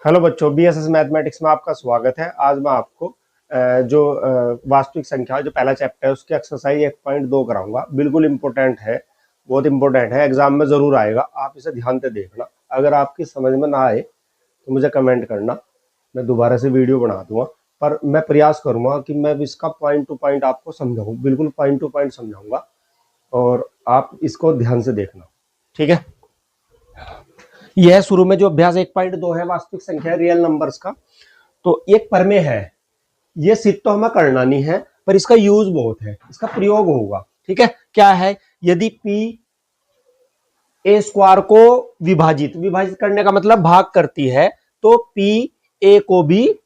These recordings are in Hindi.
हेलो बच्चों, बीएसएस मैथमेटिक्स में आपका स्वागत है। आज मैं आपको जो वास्तविक संख्या जो पहला चैप्टर है उसकी एक्सरसाइज 1.2 कराऊंगा। बिल्कुल इम्पोर्टेंट है, बहुत इम्पोर्टेंट है, एग्जाम में जरूर आएगा। आप इसे ध्यान से देखना। अगर आपकी समझ में ना आए तो मुझे कमेंट करना, मैं दोबारा से वीडियो बना दूंगा। पर मैं प्रयास करूंगा कि मैं इसका पॉइंट टू पॉइंट आपको समझाऊँ, बिल्कुल पॉइंट टू पॉइंट समझाऊंगा और आप इसको ध्यान से देखना, ठीक है। यह शुरू में जो अभ्यास 1.2 है वास्तविक संख्या रियल नंबर्स का, तो एक प्रमेय है। ये सिद्ध तो हमें करना नहीं है पर इसका यूज बहुत है, इसका प्रयोग होगा, ठीक है। क्या है? यदि पी ए स्क्वायर को विभाजित करने का मतलब भाग करती है, तो पी ए को भी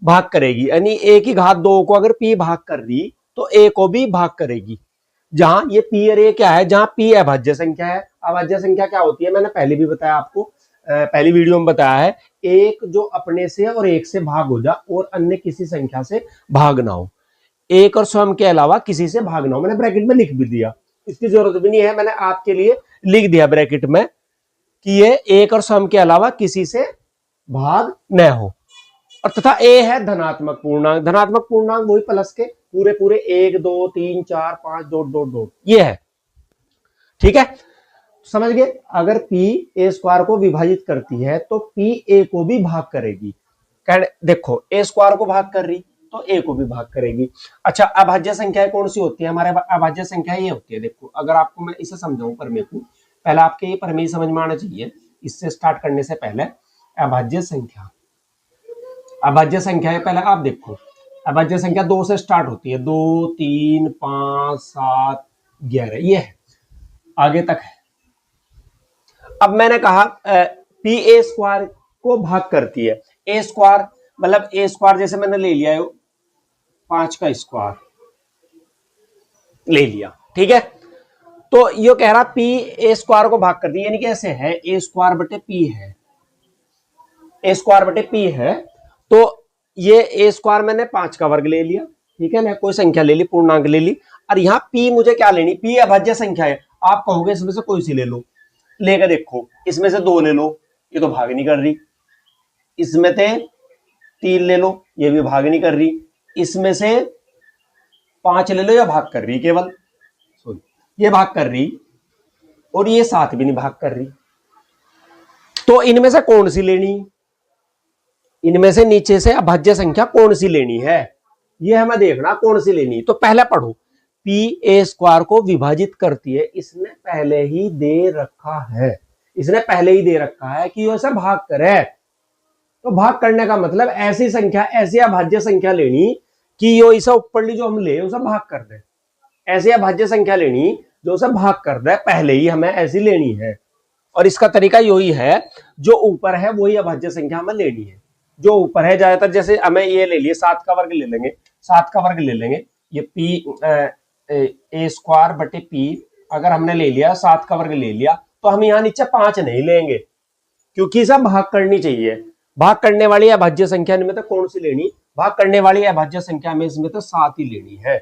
भाग करेगी। यानी ए की घात 2 को अगर पी भाग कर रही तो ए को भी भाग करेगी। जहां ये पी और ए क्या है, जहां पी अभाज्य संख्या है। अभाज्य संख्या क्या होती है, मैंने पहले भी बताया आपको, पहली वीडियो में बताया है। एक जो अपने से और एक से भाग हो जा और अन्य किसी संख्या से भाग ना हो। एक और स्वयं के अलावा किसी से भाग ना हो। मैंने ब्रैकेट में लिख भी दिया, इसकी जरूरत भी नहीं है, मैंने आपके लिए लिख दिया ब्रैकेट में कि ये एक और स्वयं के अलावा किसी से भाग न हो। और तथा ए है धनात्मक पूर्णांक। धनात्मक पूर्णांक वही प्लस के पूरे पूरे 1 2 3 4 5 डॉट डॉट डॉट ये है, ठीक है। समझ गए? अगर पी ए स्क्वायर को विभाजित करती है तो पी ए को भी भाग करेगी। देखो ए स्क्वायर को भाग कर रही तो ए को भी भाग करेगी। अच्छा, अभाज्य संख्या कौन सी होती है? हमारे अभाज्य संख्या ये होती है। देखो, अगर आपको मैं इसे समझाऊं प्रमेय को, पहले आपके ये प्रमेय समझ में आना चाहिए। इससे स्टार्ट करने से पहले अभाज्य संख्या, अभाज्य संख्या है, पहले आप देखो। अभाज्य संख्या 2 से स्टार्ट होती है, 2 3 5 7 11 ये है, आगे तक है। अब मैंने कहा पी ए स्क्वायर को भाग करती है। ए स्क्वायर मतलब ए स्क्वायर जैसे मैंने ले लिया है 5 का स्क्वायर ले लिया, ठीक है। तो ये कह रहा पी ए स्क्वायर को भाग करती है, यानी कैसे है, ए स्क्वायर बटे पी है, ए स्क्वायर बटे पी है। तो ये ए स्क्वायर मैंने 5 का वर्ग ले लिया, ठीक है ना, कोई संख्या ले ली, पूर्णांक ले ली। और यहाँ पी मुझे क्या लेनी, पी अभाज्य संख्या है। आप कहोगे इसमें से कोई सी ले लो, लेकर देखो, इसमें से 2 ले लो, ये तो भाग नहीं कर रही। इसमें से 3 ले लो, ये भी भाग नहीं कर रही। इसमें से 5 ले लो, या भाग कर रही केवल, ये भाग कर रही, और ये 7 भी नहीं भाग कर रही। तो इनमें से कौन सी लेनी, इनमें से नीचे से अभाज्य संख्या कौन सी लेनी है, ये हमें देखना कौन सी लेनी। तो पहले पढ़ो, पी ए स्क्वायर को विभाजित करती है, इसने पहले ही दे रखा है, इसने पहले ही दे रखा है कि ये भाग करे। तो भाग करने का मतलब ऐसी संख्या, ऐसी अभाज्य संख्या लेनी कि यो इसे ऊपरली जो हम ले उसे भाग कर दे। ऐसी अभाज्य संख्या लेनी जो उसे भाग कर दे, पहले ही हमें ऐसी लेनी है। और इसका तरीका यही है, जो ऊपर है वही अभाज्य संख्या हमें लेनी है, जो ऊपर है। ज्यादातर जैसे हमें ये ले लिए 7 का वर्ग ले लेंगे, 7 का वर्ग ले लेंगे। ये पी ए स्क्वायर बटे पी अगर हमने ले लिया, 7 का वर्ग ले लिया, तो हम यहाँ नीचे 5 नहीं लेंगे, क्योंकि सब भाग करनी चाहिए। भाग करने वाली अभाज्य संख्या में तो कौन सी लेनी, भाग करने वाली अभाज्य संख्या में इसमें तो 7 ही लेनी है।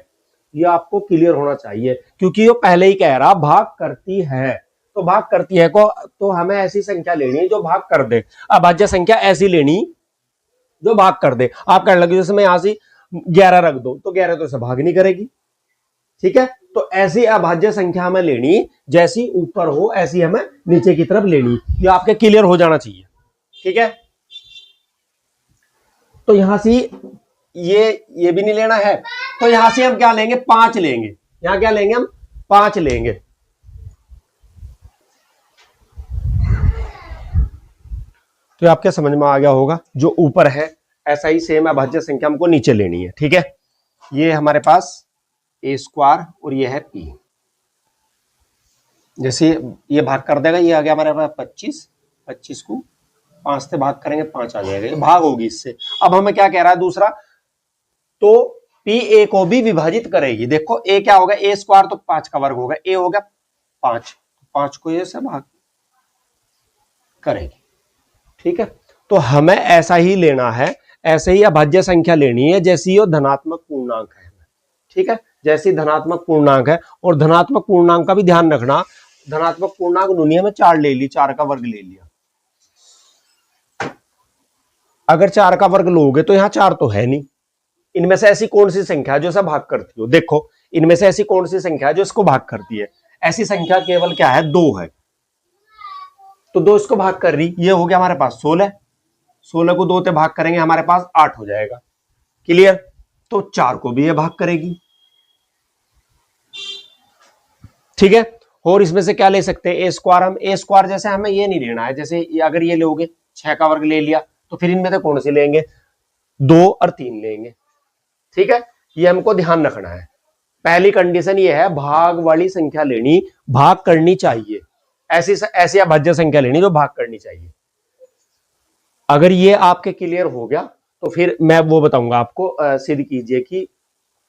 ये आपको क्लियर होना चाहिए, क्योंकि वो पहले ही कह रहा भाग करती है। तो भाग करती है को, तो हमें ऐसी संख्या लेनी है जो भाग कर दे। अभाज्य संख्या ऐसी लेनी जो भाग कर दे। आप कहने लगे जैसे मैं यहां से 11 रख दो, तो 11 तो इसे भाग नहीं करेगी, ठीक है। तो ऐसी अभाज्य संख्या हमें लेनी, जैसी ऊपर हो ऐसी हमें नीचे की तरफ लेनी। ये आपके क्लियर हो जाना चाहिए, ठीक है। तो यहां से ये भी नहीं लेना है, तो यहां से हम क्या लेंगे, 5 लेंगे। यहां क्या लेंगे हम, 5 लेंगे। तो आपके समझ में आ गया होगा, जो ऊपर है ऐसा ही सेम अभाज्य संख्या हमको नीचे लेनी है, ठीक है। ये हमारे पास ए स्क्वायर और ये है पी, जैसे ये भाग कर देगा, ये आ गया हमारे पास 25, 25 को 5 से भाग करेंगे 5 आ जाएगा, भाग होगी इससे। अब हमें क्या कह रहा है दूसरा, तो पी ए को भी विभाजित करेगी। देखो ए क्या होगा, ए स्क्वायर तो 5 का वर्ग होगा, ए हो गया 5, 5 को ये से भाग करेगी, ठीक है। तो हमें ऐसा ही लेना है, ऐसे ही अभाज्य संख्या लेनी है जैसी वो धनात्मक पूर्णांक है, ठीक है, जैसी धनात्मक पूर्णांक है। और धनात्मक पूर्णांक का भी ध्यान रखना, धनात्मक पूर्णांक दुनिया में 4 ले ली, 4 का वर्ग ले लिया, अगर 4 का वर्ग लोगे तो यहां 4 तो है नहीं। इनमें से ऐसी कौन सी संख्या है जो इसे भाग करती हो? देखो, इनमें से ऐसी कौन सी संख्या है जो इसको भाग करती है? ऐसी संख्या केवल क्या है? 2 है। तो 2 इसको भाग कर रही, ये हो गया हमारे पास 16। 16 को 2 से भाग करेंगे, हमारे पास 8 हो जाएगा। क्लियर? तो 4 को भी ये भाग करेगी। ठीक है। और इसमें से क्या ले सकते हैं? ए स्क्वायर। हम ए स्क्वायर जैसे हमें ये नहीं लेना है, जैसे अगर ये लोगे 6 का वर्ग ले लिया तो फिर इनमें से कौन से लेंगे? 2 और 3 लेंगे। ठीक है, ये हमको ध्यान रखना है। पहली कंडीशन ये है, भाग वाली संख्या लेनी, भाग करनी चाहिए। ऐसी अभाज्य संख्या लेनी जो भाग करनी चाहिए। अगर ये आपके क्लियर हो गया तो फिर मैं वो बताऊंगा आपको, सिद्ध कीजिए कि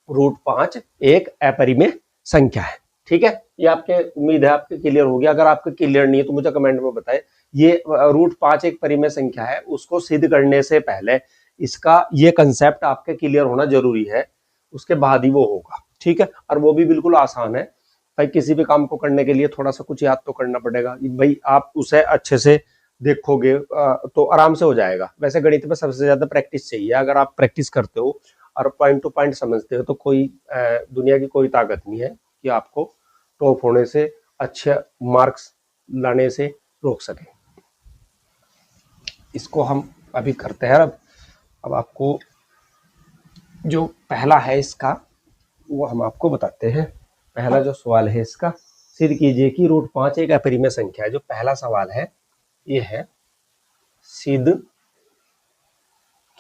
√5 एक अपरिमेय संख्या है। ठीक है, ये आपके उम्मीद है आपके क्लियर हो गया। अगर आपके क्लियर नहीं है तो मुझे कमेंट में बताएं। ये √5 एक परिमेय संख्या है, उसको सिद्ध करने से पहले इसका ये कंसेप्ट आपके क्लियर होना जरूरी है, उसके बाद ही वो होगा। ठीक है, और वो भी बिल्कुल आसान है भाई। किसी भी काम को करने के लिए थोड़ा सा कुछ याद तो करना पड़ेगा भाई। आप उसे अच्छे से देखोगे तो आराम से हो जाएगा। वैसे गणित में सबसे ज्यादा प्रैक्टिस चाहिए। अगर आप प्रैक्टिस करते हो और पॉइंट टू पॉइंट समझते हो तो कोई दुनिया की कोई ताकत नहीं है कि आपको टॉप होने से, अच्छे मार्क्स लाने से रोक सके। इसको हम अभी करते हैं। अब आपको जो पहला है इसका वो हम आपको बताते हैं। पहला जो सवाल है इसका, सिद्ध कीजिए कि √5 एक अपरिमेय संख्या है। जो पहला सवाल है ये है, सिद्ध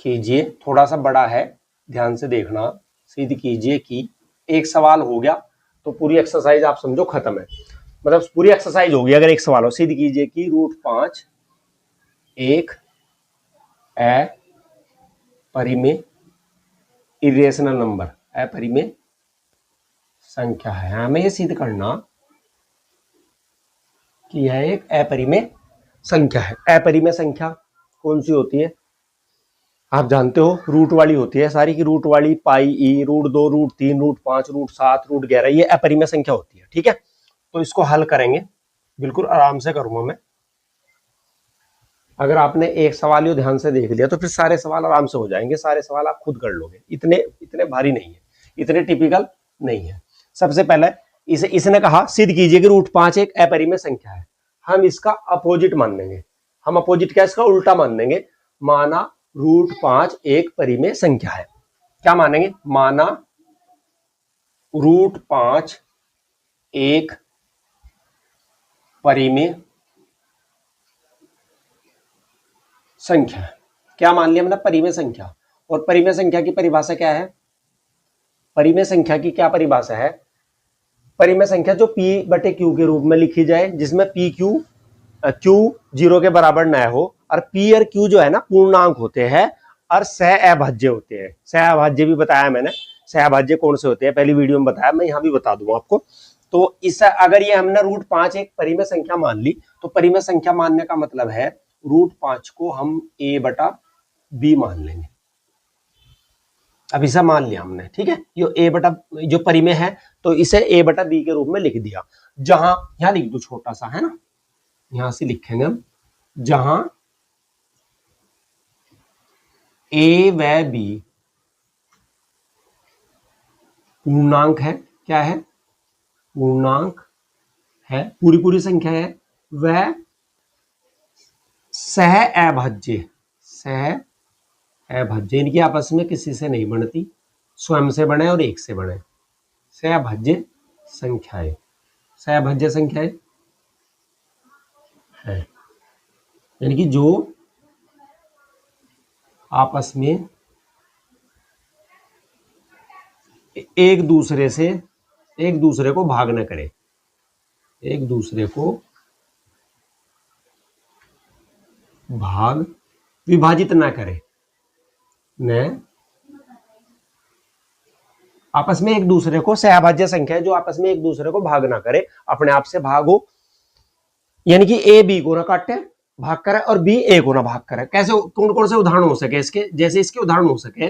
कीजिए, थोड़ा सा बड़ा है, ध्यान से देखना। सिद्ध कीजिए कि, एक सवाल हो गया तो पूरी एक्सरसाइज आप समझो खत्म है। मतलब पूरी एक्सरसाइज होगी अगर एक सवाल हो। सिद्ध कीजिए कि √5 एक अपरिमेय इरेशनल नंबर, अपरिमेय संख्या है। हमें यह सिद्ध करना कि यह एक अपरिमेय संख्या है। अपरिमेय संख्या कौन सी होती है? आप जानते हो, रूट वाली होती है सारी की रूट वाली। पाई ई, √2, √3, √5, √7, √11, ये अपरिमेय संख्या होती है। ठीक है, तो इसको हल करेंगे, बिल्कुल आराम से करूंगा मैं। अगर आपने एक सवाल ही ध्यान से देख लिया तो फिर सारे सवाल आराम से हो जाएंगे। सारे सवाल आप खुद कर लोगे, इतने भारी नहीं है, इतने टिपिकल नहीं है। सबसे पहले इसने कहा सिद्ध कीजिए कि √5 एक अपरिमेय संख्या है। हम इसका अपोजिट मान लेंगे। हम अपोजिट क्या, इसका उल्टा मान लेंगे। माना √5 एक परिमेय संख्या है। क्या मानेंगे? माना √5 एक परिमेय संख्या है। क्या मान लिया हमने? परिमेय संख्या। और परिमेय संख्या की परिभाषा क्या है? परिमेय संख्या की क्या परिभाषा है? परिमेय संख्या जो P/Q के रूप में लिखी जाए, जिसमें Q 0 के बराबर न हो, और P और Q जो है ना पूर्णांक होते हैं और सहअभाज्य होते हैं। सहअभाज्य भी बताया मैंने, सहअभाज्य कौन से होते हैं पहली वीडियो में बताया, मैं यहाँ भी बता दूंगा आपको। तो इस अगर ये हमने √5 एक परिमेय संख्या मान ली, तो परिमेय संख्या मानने का मतलब है √5 को हम A/B मान लेंगे। अब इसे मान लिया हमने, ठीक है। ये जो परिमेय है तो इसे A/B के रूप में लिख दिया। जहां, यहां लिख दो छोटा सा, है ना, यहां से लिखेंगे हम, जहां A व B पूर्णांक है। क्या है? पूर्णांक है, पूरी संख्या है। वह सहअभाज्य इनकी आपस में किसी से नहीं बनती, स्वयं से बने और एक से बने। सहअभाज्य संख्याएं, सहअभाज्य संख्याएं है, यानी कि जो आपस में एक दूसरे को भाग न करे, एक दूसरे को विभाजित ना करे, न आपस में एक दूसरे को, सहअभाज्य संख्या है जो आपस में एक दूसरे को भाग ना करे, अपने आप से भाग हो। यानी कि A B को ना काटे, भाग करे, और B A को ना भाग करे। कैसे, कौन कौन से उदाहरण हो सके इसके? जैसे इसके उदाहरण हो सके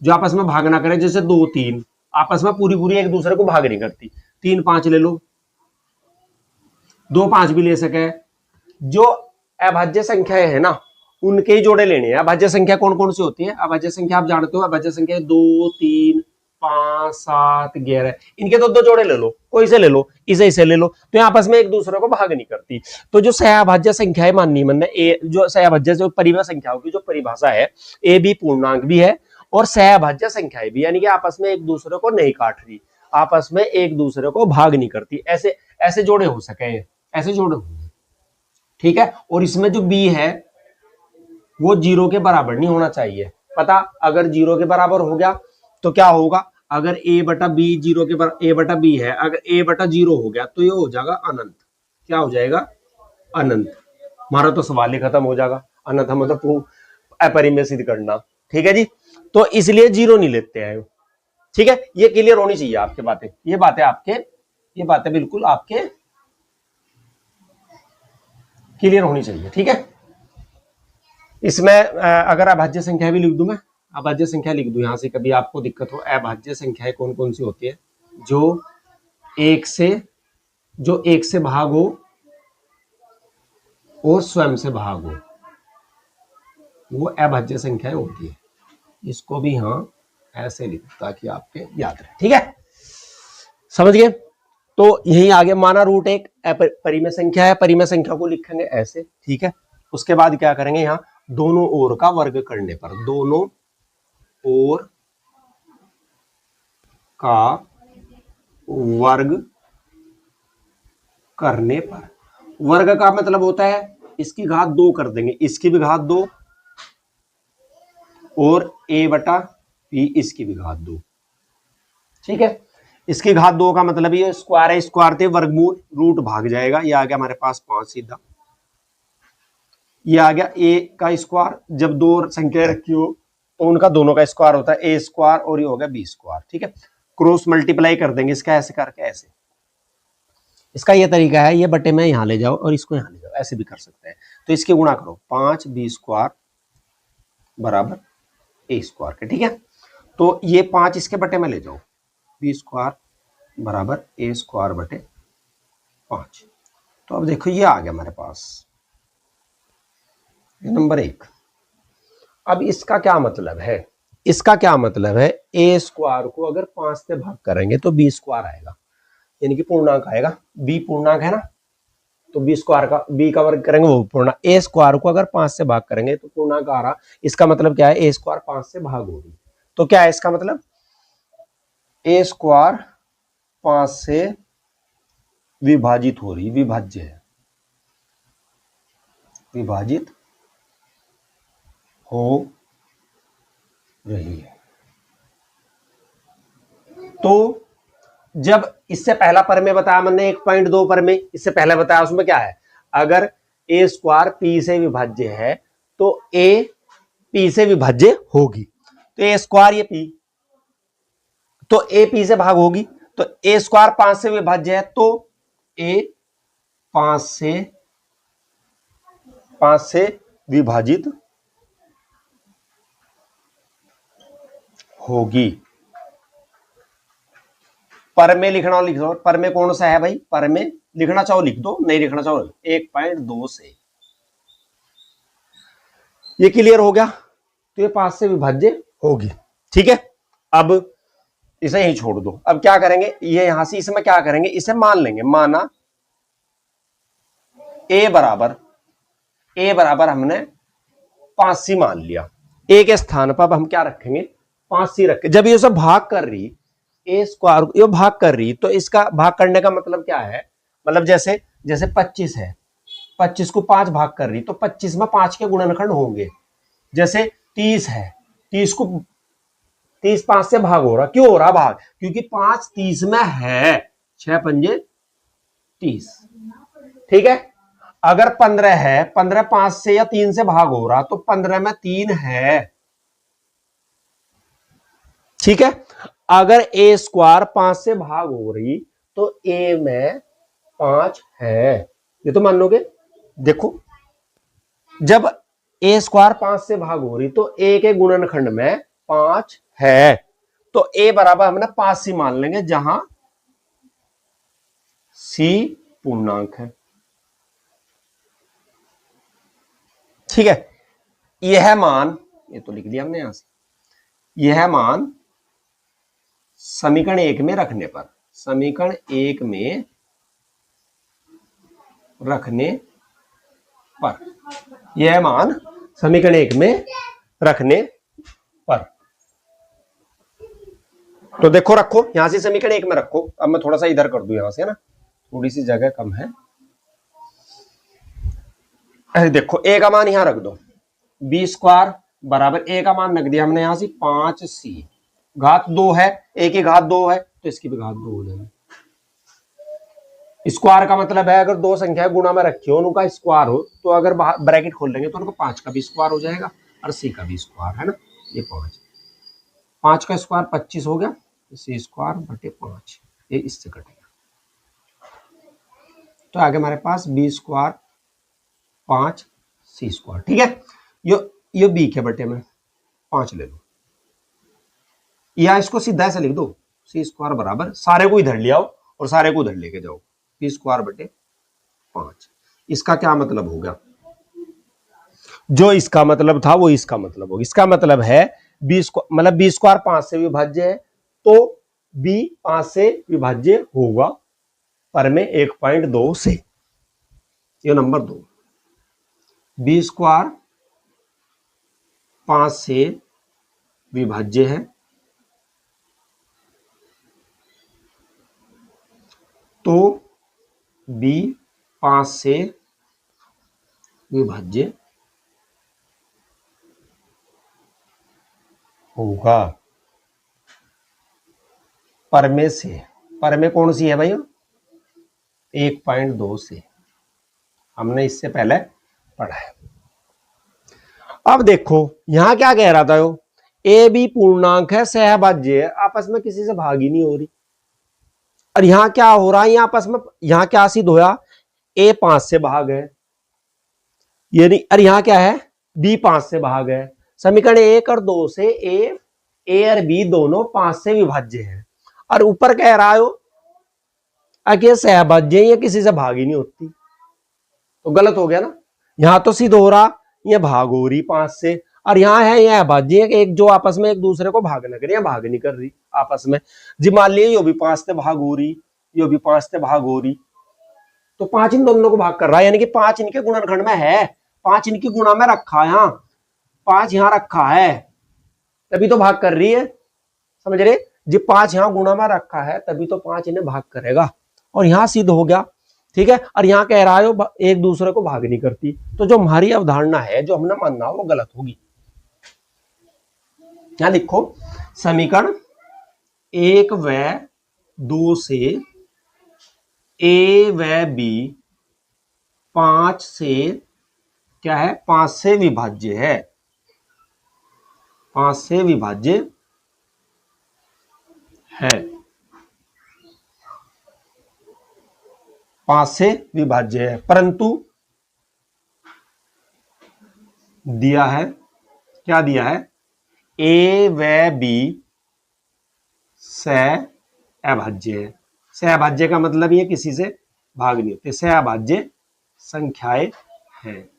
जो आपस में भाग ना करे, जैसे 2 3 आपस में पूरी एक दूसरे को भाग नहीं करती। 3 5 ले लो, 2 5 भी ले सके। जो अभाज्य संख्याएं है ना, उनके ही जोड़े लेने हैं। अभाज्य संख्या कौन कौन सी होती है? अभाज्य संख्या आप जानते हो, अभाज्य संख्या 2, 3, 5, 7, 11, इनके तो दो जोड़े ले लो, कोई से ले लो, इसे ले लो, तो आपस में एक दूसरे को भाग नहीं करती। तो जो सहअभाज्य संख्या है माननी मन ए, जो सहअभाज्य जो परिमेय संख्याओं की जो परिभाषा है, ए भी पूर्णांक भी है और सहअभाज्य संख्याएं भी, यानी कि आपस में एक दूसरे को नहीं काट रही, आपस में एक दूसरे को भाग नहीं करती। ऐसे ऐसे जोड़े हो सके, ऐसे जोड़े होंगे, ठीक है। और इसमें जो बी है वो 0 के बराबर नहीं होना चाहिए। पता, अगर 0 के बराबर हो गया तो क्या होगा? अगर a बटा बी 0 के बराबर, a बटा बी है, अगर a बटा 0 हो गया तो ये हो जाएगा अनंत। क्या हो जाएगा? अनंत। हमारा तो सवाल ही खत्म हो जाएगा। अनंत मतलब अपरिमेय सिद्ध करना, ठीक है जी। तो इसलिए 0 नहीं लेते हैं, ठीक है। ये क्लियर होनी चाहिए आपके बातें, ये बातें बिल्कुल आपके क्लियर होनी चाहिए, ठीक है। इसमें अगर अभाज्य संख्या भी लिख दूं, मैं अभाज्य संख्या लिख दूं यहां से, कभी आपको दिक्कत हो, अभाज्य संख्याएं कौन कौन सी होती है? जो एक से भाग हो और स्वयं से भाग हो, वो अभाज्य संख्याएं होती है। इसको भी हाँ ऐसे लिख, ताकि आपके याद रहे, ठीक है, समझ गए। तो यही आगे माना रूट एक परिमेय संख्या है, परिमेय संख्या को लिखेंगे ऐसे, ठीक है। उसके बाद क्या करेंगे? यहां दोनों ओर का वर्ग करने पर, दोनों ओर का वर्ग करने पर, वर्ग का मतलब होता है इसकी घात 2 कर देंगे, इसकी भी घात 2 और a बटा b इसकी भी घात 2, ठीक है। इसकी घात 2 का मतलब ये स्क्वायर है, स्क्वायर थे वर्गमूल, रूट भाग जाएगा, ये आ गया हमारे पास 5 सीधा। ये आ गया a का स्क्वायर, जब दो संख्या रखी हो तो उनका दोनों का स्क्वायर होता है a स्क्वायर, और ये हो गया b स्क्वायर, ठीक है। क्रॉस मल्टीप्लाई कर देंगे इसका, ऐसे करके ऐसे। इसका ये तरीका है, ये बटे में यहां ले जाओ और इसको यहां ले जाओ, ऐसे भी कर सकते हैं। तो इसके गुणा करो, 5b स्क्वायर बराबर a स्क्वायर के, ठीक है। तो ये 5 इसके बटे में ले जाओ, b स्क्वायर बराबर a स्क्वायर बटे 5। तो अब देखो ये आ गया हमारे पास नंबर 1। अब इसका क्या मतलब है? इसका क्या मतलब है? a स्क्वायर को अगर 5 से भाग करेंगे तो b स्क्वायर आएगा, यानी कि पूर्णांक आएगा। b पूर्णांक है ना, तो b स्क्वायर का b का वर्ग करेंगे वो पूर्णांक। a स्क्वायर को अगर 5 से भाग करेंगे तो पूर्णांक आ रहा, इसका मतलब क्या है? a स्क्वायर 5 से भाग हो रही, तो क्या है इसका मतलब? a स्क्वायर 5 से विभाजित हो रही, विभाज्य है, विभाजित हो रही है। तो जब इससे पहला परमेय बताया मैंने 1.2 परमेय, इससे पहले बताया, उसमें क्या है? अगर a स्क्वायर p से विभाज्य है तो a p से विभाज्य होगी, तो a स्क्वायर ये p, तो a p से भाग होगी, तो a स्क्वायर 5 से विभाज्य है, तो a 5 से विभाजित होगी। परमेय लिखना लिख दो, परमेय कौन सा है भाई? परमेय लिखना चाहो लिख दो, नहीं लिखना चाहो 1.2 से। ये क्लियर हो गया, तो ये 5 से विभाज्य होगी, ठीक है। अब इसे यही छोड़ दो। अब क्या करेंगे? ये यहां से इसमें क्या करेंगे? इसे मान लेंगे, माना a बराबर हमने 5 सी मान लिया, a के स्थान पर अब हम क्या रखेंगे? 5 सी रखें। जब ये सब भाग कर रही, a स्क्वायर ये भाग कर रही, तो इसका भाग करने का मतलब क्या है? मतलब जैसे 25 है, 25 को 5 भाग कर रही, तो 25 में 5 के गुणनखंड होंगे। जैसे 30 है, 30 5 से भाग हो रहा, क्यों हो रहा भाग? क्योंकि 5 30 में है, 6 पंजे 30, ठीक है। अगर 15 है, 15 5 से या 3 से भाग हो रहा, तो 15 में 3 है, ठीक है। अगर a स्क्वायर 5 से भाग हो रही तो a में 5 है, ये तो मान लोगे। देखो जब a स्क्वायर 5 से भाग हो रही तो a के गुणनखंड में 5 है, तो a बराबर हमने 5 सी मान लेंगे, जहां c पूर्णांक है, ठीक है। यह मान, ये तो लिख दिया हमने यहां से, यह मान समीकरण 1 में रखने पर, समीकरण 1 में रखने पर, यह मान समीकरण 1 में रखने पर, तो देखो रखो यहां से समीकरण 1 में रखो। अब मैं थोड़ा सा इधर कर दूं यहां से, है ना, थोड़ी सी जगह कम है। देखो ए का मान यहां रख दो, बी स्क्वायर बराबर ए का मान रख दिया हमने यहां से 5c, घात 2 है, ए की घात 2 है तो इसकी भी घात 2 हो जाएगी। स्क्वायर का मतलब है अगर दो संख्या गुणा में रखी हो उनका स्क्वायर हो, तो अगर ब्रैकेट खोल लेंगे तो उनको 5 का भी स्क्वायर हो जाएगा और c का भी स्क्वायर, है ना। ये 5 का स्क्वायर 25 हो गया, c स्क्वायर बटे 5, ये इससे कटेगा। तो आगे हमारे पास b स्क्वायर 5c स्क्वायर, ठीक है। यो b के बटे में 5 ले लो, या इसको सीधा ऐसे लिख दो, c स्क्वायर बराबर सारे को इधर ले आओ और सारे को उधर लेके जाओ, b स्क्वायर बटे 5। इसका क्या मतलब होगा, जो इसका मतलब था वो इसका मतलब होगा। इसका मतलब है b स्क्वायर, मतलब b स्क्वायर 5 से विभाज्य है, तो b 5 से विभाज्य होगा पर में 1.2 से। ये नंबर 2, b स्क्वायर 5 से विभाज्य है तो b 5 से विभाज्य होगा पर में से। पर में कौन सी है भाई, 1.2 से, हमने इससे पहले पढ़ा है। अब देखो यहां क्या कह रहा था, ए बी पूर्णांक है, सहभाज्य है, आपस में किसी से भाग ही नहीं हो रही। और यहां क्या हो रहा है, यहां आपस में, यहां क्या सिद्ध होया, ए 5 से भाग है, यानी और यहां क्या है, बी 5 से भाग है। समीकरण 1 और 2 से ए और बी दोनों 5 से विभाज्य है, और ऊपर कह रहा है कि सहभाज्य ये किसी से भाग ही नहीं होती, तो गलत हो गया ना। यहां तो सिद्ध हो रहा ये भाग हो रही 5 से, और यहां है यह भाज्य एक जो आपस में एक दूसरे को भाग न करे, भाग नहीं कर रही आपस में। जी मान लीजिए यो भी 5 से भाग हो रही, यो भी 5 से भाग हो रही, तो 5 इन दोनों को भाग कर रहा है, यानी कि 5 इनके गुणनखंड में है, 5 इनकी गुणा में रखा है, यहां 5 यहां रखा है तभी तो भाग कर रही है, समझ रहे जी। 5 यहां गुणा में रखा है तभी तो 5 इन्हें भाग करेगा, और यहां सिद्ध हो गया, ठीक है। और यहां कह रहा है एक दूसरे को भाग नहीं करती, तो जो हमारी अवधारणा है जो हमने मानना वो गलत होगी। यहां लिखो समीकरण 1 व 2 से ए व बी 5 से क्या है, 5 से विभाज्य है, 5 से विभाज्य है, 5 से विभाज्य है, परंतु दिया है, क्या दिया है, ए व बी सहअभाज्य है। सहअभाज्य का मतलब ये किसी से भाग नहीं होते, सहअभाज्य संख्याएं हैं।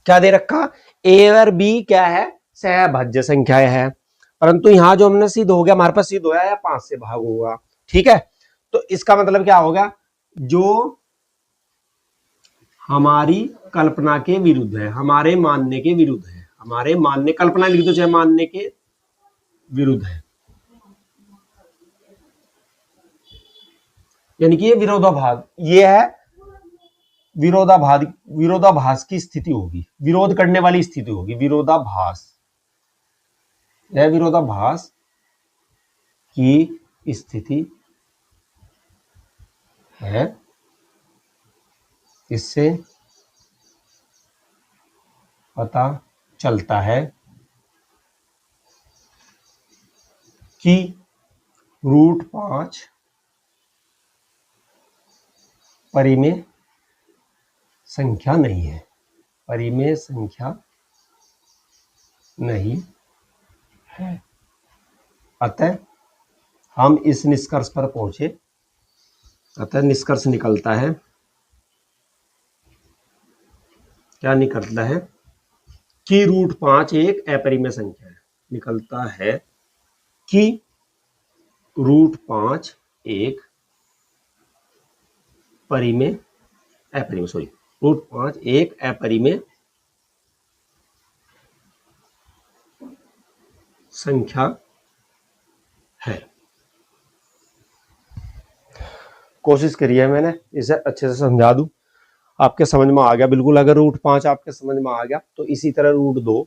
क्या दे रखा, ए और बी क्या है, सहअभाज्य संख्याएं है, परंतु यहां जो हमने सिद्ध हो गया, हमारे पास सिद्ध होया या 5 से भाग होगा, ठीक है। तो इसका मतलब क्या होगा, जो हमारी कल्पना के विरुद्ध है, हमारे मानने के विरुद्ध है, हमारे मानने, कल्पना लिख दो चाहे मानने के विरुद्ध है, यानी कि ये विरोधाभास, ये है विरोधाभास की स्थिति होगी, विरोध करने वाली स्थिति होगी, विरोधाभास, यह विरोधाभास की स्थिति है। इससे पता चलता है कि √5 परिमेय संख्या नहीं है, परिमेय संख्या नहीं है। अतः हम इस निष्कर्ष पर पहुंचे, अतः निष्कर्ष निकलता है, क्या निकलता है, कि रूट 5 एक अपरिमेय संख्या है। निकलता है कि रूट 5 एक परिमेय अपरिमेय सॉरी रूट 5 एक अपरिमेय संख्या है। कोशिश करी है मैंने इसे अच्छे से समझा दूं, आपके समझ में आ गया बिल्कुल। अगर रूट 5 आपके समझ में आ गया तो इसी तरह रूट 2,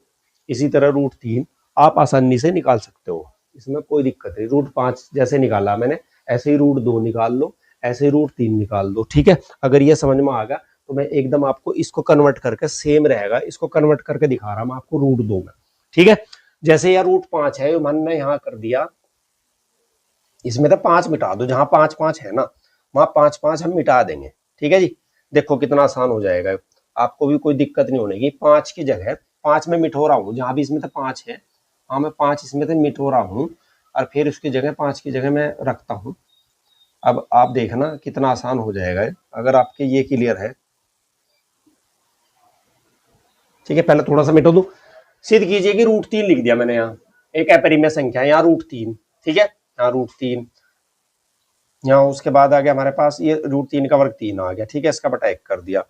इसी तरह रूट 3 आप आसानी से निकाल सकते हो, इसमें कोई दिक्कत नहीं। रूट 5 जैसे निकाला मैंने ऐसे ही रूट 2 निकाल लो, ऐसे ही रूट 3 निकाल दो, ठीक है। अगर ये समझ में आ गया तो मैं एकदम आपको इसको कन्वर्ट करके, सेम रहेगा, इसको कन्वर्ट करके दिखा रहा हूं आपको रूट 2 में, ठीक है। जैसे यार रूट 5 है, मैंने यहां कर दिया, इसमें तो 5 मिटा दो, जहां 5 5 है ना वहां 5 5 हम मिटा देंगे, ठीक है जी। देखो कितना आसान हो जाएगा, आपको भी कोई दिक्कत नहीं होने की। 5 की जगह 5 में मिटो रहा हूँ, जहां भी इसमें तो 5 है, हाँ मैं 5 इसमें तो मिटो रहा हूँ और फिर उसकी जगह 5 की जगह मैं रखता हूँ। अब आप देखना कितना आसान हो जाएगा अगर आपके ये क्लियर है, ठीक है। पहले थोड़ा सा मिटो दो, सिद्ध कीजिए कि रूट 3 लिख दिया मैंने, यहाँ एक अपरिमेय संख्या है, यहाँ रूट 3, ठीक है, यहाँ रूट 3, यहाँ उसके बाद आ गया हमारे पास ये रूट 3 का वर्ग 3 आ गया, ठीक है, इसका बटा 1 कर दिया,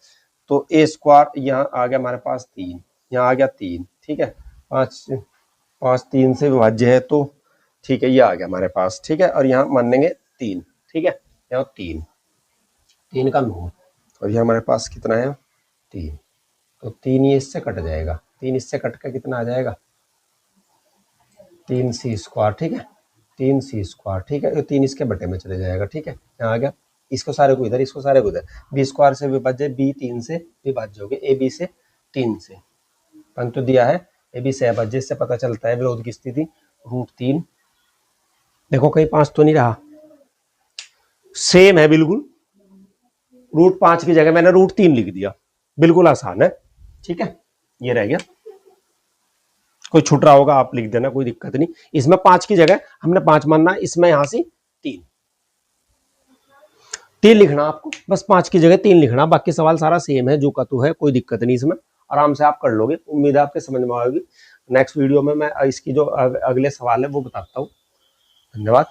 तो ए स्क्वायर यहाँ आ गया हमारे पास 3, यहाँ आ गया 3, ठीक है, 5 5 3 से विभाज्य है तो ठीक है, ये आ गया हमारे पास, ठीक है। और यहाँ मानेंगे 3, ठीक है, यहाँ 3 3 का 9 और ये हमारे पास कितना है 3, तो 3 ये इससे कट जाएगा, 3 इससे कट कर कितना आ जाएगा 3c स्क्वायर, ठीक है, 3c स्क्वायर, ठीक है, 3 इसके बटे में चले जाएगा, ठीक है, यहाँ आ गया। इसको सारे को इधर, इसको सारे को इधर, बी स्क्वायर से विभाज्य, बी 3 से विभाज्य हो गया, ए बी से 3 से पंच दिया है, ए बी से अभाज्य, इससे पता चलता है विरोध की स्थिति रूट 3, देखो कहीं 5 तो नहीं रहा, सेम है बिल्कुल। रूट 5 की जगह मैंने रूट 3 लिख दिया, बिल्कुल आसान है, ठीक है, ये रह गया। कोई छूट रहा होगा आप लिख देना, कोई दिक्कत नहीं। इसमें 5 की जगह हमने 5 मानना, इसमें यहां से 3 3 लिखना आपको, बस 5 की जगह 3 लिखना, बाकी सवाल सारा सेम है, जो का तो है, कोई दिक्कत नहीं, इसमें आराम से आप कर लोगे, उम्मीद है आपके समझ में आएगी। नेक्स्ट वीडियो में मैं इसकी जो अगले सवाल है वो बताता हूँ। धन्यवाद।